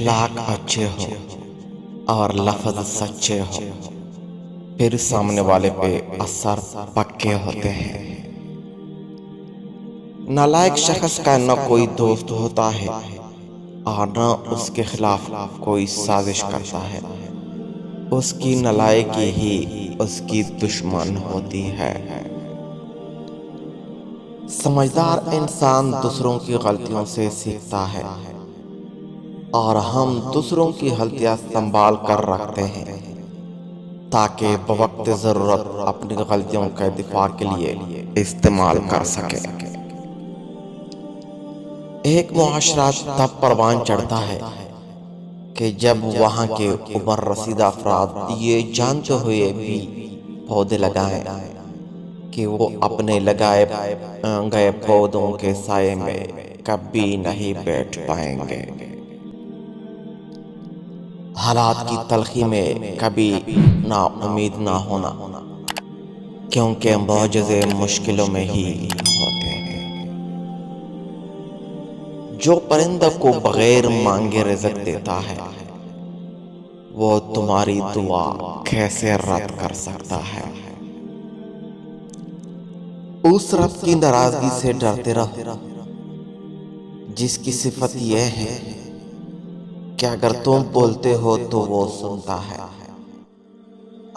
अखलाक अच्छे हो और लफ्ज़ सच्चे हो, फिर सामने वाले पे असर पक्के होते हैं। नालायक शख्स का न कोई दोस्त होता है और न उसके खिलाफ कोई साजिश करता है। उसकी नालायकी ही उसकी दुश्मन होती है। समझदार इंसान दूसरों की गलतियों से सीखता है और हम दूसरों की गलतियां संभाल कर रखते हैं ताकि बवक्त जरूरत अपनी गलतियों के दिफा के लिए इस्तेमाल कर सके। एक मुआशरा तब परवान चढ़ता है कि जब वहाँ के उम्र रसीदा अफराद ये जानते हुए भी पौधे लगाएं कि वो अपने लगाए गए पौधों के साये में कभी नहीं बैठ पाएंगे। हालात की तलखी में कभी ना उम्मीद ना होना, क्योंकि मौजज़े मुश्किलों में ही होते हैं। जो परिंदा को बगैर मांगे रिज़्क़ देता है, वो तुम्हारी दुआ कैसे रद्द कर सकता है। उस रब की नाराजगी से डरते रहो जिसकी सिफत यह है कि अगर तुम बोलते हो तो वो सुनता है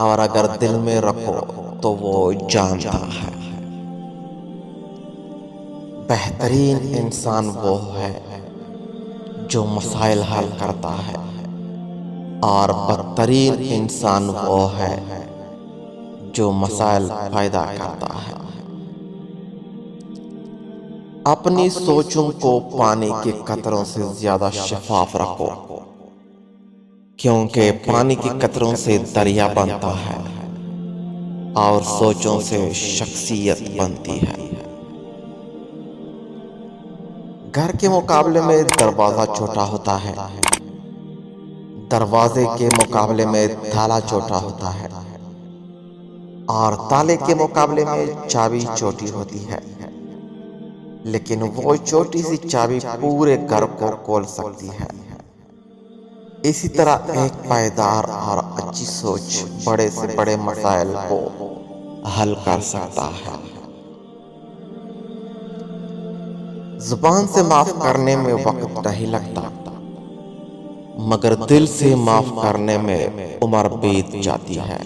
और अगर दिल में रखो तो वो जानता है। बेहतरीन इंसान वो है जो मसाइल हल करता है और बदतरीन इंसान वो है जो मसाइल पैदा करता है। अपनी सोचों को पानी के कतरों से ज्यादा शफाफ रखो, क्योंकि पानी के कतरों से दरिया बनता है और सोचों से शख्सियत बनती है। घर के मुकाबले में दरवाजा छोटा होता है, दरवाजे के मुकाबले में ताला छोटा होता है और ताले के मुकाबले में चाबी छोटी होती है, लेकिन वो छोटी सी चाबी पूरे घर को खोल सकती है। इसी तरह एक पायदार और अच्छी सोच बड़े से बड़े मसाइल को हल कर सकता है। जुबान से माफ करने में वक्त नहीं लगता, मगर दिल से माफ करने में उम्र बीत जाती है।